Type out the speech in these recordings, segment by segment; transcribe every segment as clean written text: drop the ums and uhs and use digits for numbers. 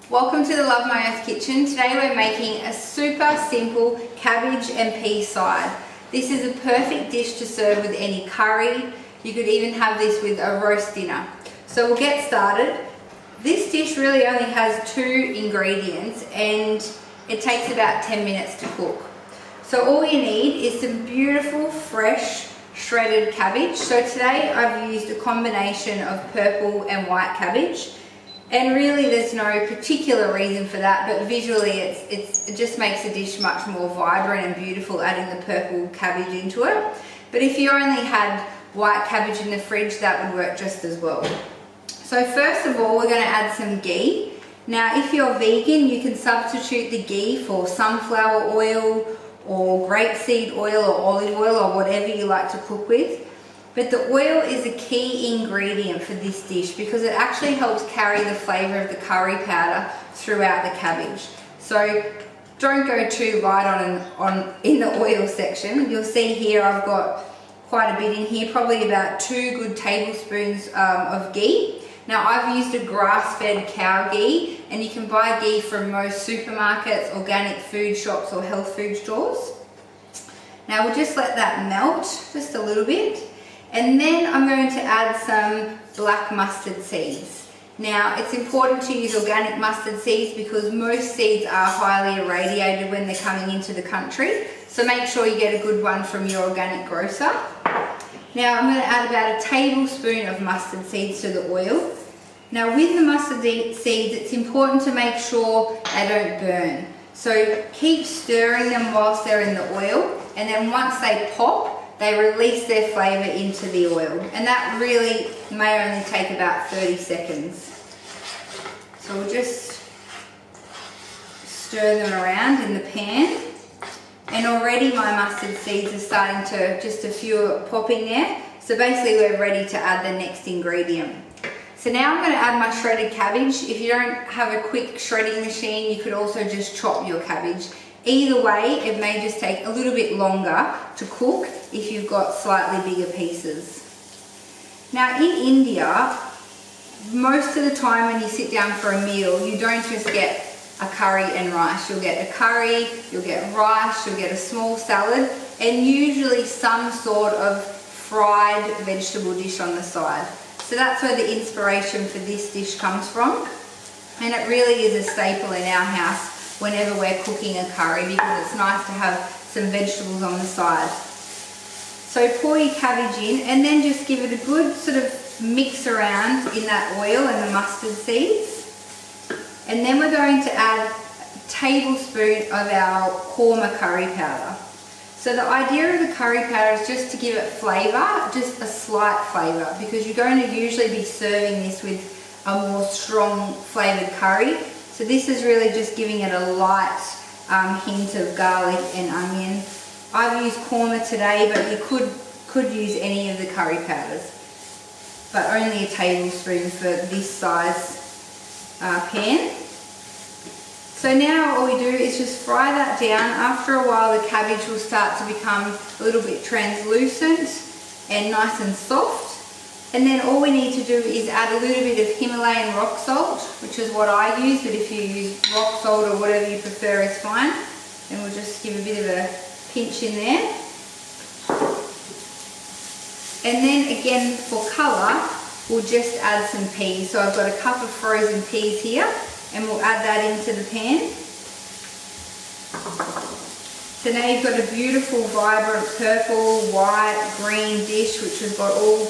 Welcome to the Love My Earth kitchen. Today we're making a super simple cabbage and pea side. This is a perfect dish to serve with any curry. You could even have this with a roast dinner. So we'll get started. This dish really only has 2 ingredients and it takes about 10 minutes to cook. So all you need is some beautiful fresh shredded cabbage. So today I've used a combination of purple and white cabbage. And really there's no particular reason for that, but visually it just makes the dish much more vibrant and beautiful, adding the purple cabbage into it. But if you only had white cabbage in the fridge, that would work just as well. So first of all, we're going to add some ghee. Now if you're vegan, you can substitute the ghee for sunflower oil or grapeseed oil or olive oil or whatever you like to cook with. But the oil is a key ingredient for this dish because it actually helps carry the flavour of the curry powder throughout the cabbage. So don't go too light in the oil section. You'll see here I've got quite a bit in here, probably about 2 good tablespoons of ghee. Now I've used a grass-fed cow ghee, and you can buy ghee from most supermarkets, organic food shops or health food stores. Now we'll just let that melt just a little bit. And then I'm going to add some black mustard seeds. Now it's important to use organic mustard seeds because most seeds are highly irradiated when they're coming into the country. So make sure you get a good one from your organic grocer. Now I'm going to add about a tablespoon of mustard seeds to the oil. Now with the mustard seeds, it's important to make sure they don't burn. So keep stirring them whilst they're in the oil, and then once they pop, they release their flavour into the oil, and that really may only take about 30 seconds. So we'll just stir them around in the pan, and already my mustard seeds are starting to, just a few are popping there. So basically we're ready to add the next ingredient. So now I'm going to add my shredded cabbage. If you don't have a quick shredding machine, you could also just chop your cabbage. Either way, it may just take a little bit longer to cook if you've got slightly bigger pieces. Now in India, most of the time when you sit down for a meal, you don't just get a curry and rice. You'll get a curry, you'll get rice, you'll get a small salad, and usually some sort of fried vegetable dish on the side. So that's where the inspiration for this dish comes from. And it really is a staple in our house whenever we're cooking a curry, because it's nice to have some vegetables on the side. So pour your cabbage in and then just give it a good sort of mix around in that oil and the mustard seeds. And then we're going to add a tablespoon of our Korma curry powder. So the idea of the curry powder is just to give it flavour, just a slight flavour, because you're going to usually be serving this with a more strong flavoured curry. So this is really just giving it a light hint of garlic and onion. I've used Korma today, but you could use any of the curry powders, but only a tablespoon for this size pan. So now all we do is just fry that down. After a while the cabbage will start to become a little bit translucent and nice and soft. And then all we need to do is add a little bit of Himalayan rock salt, which is what I use, but if you use rock salt or whatever you prefer is fine. And we'll just give a bit of a pinch in there. And then again for colour, we'll just add some peas. So I've got a cup of frozen peas here, and we'll add that into the pan. So now you've got a beautiful, vibrant purple, white, green dish, which has got all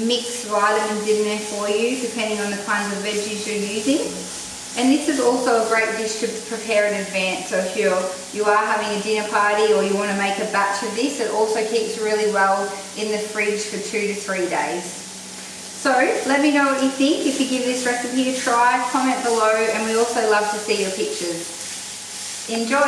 mixed vitamins in there for you, depending on the kinds of veggies you're using. And this is also a great dish to prepare in advance. So if you are having a dinner party or you want to make a batch of this, it also keeps really well in the fridge for 2 to 3 days. So let me know what you think. If you give this recipe a try, comment below, and we also love to see your pictures. Enjoy!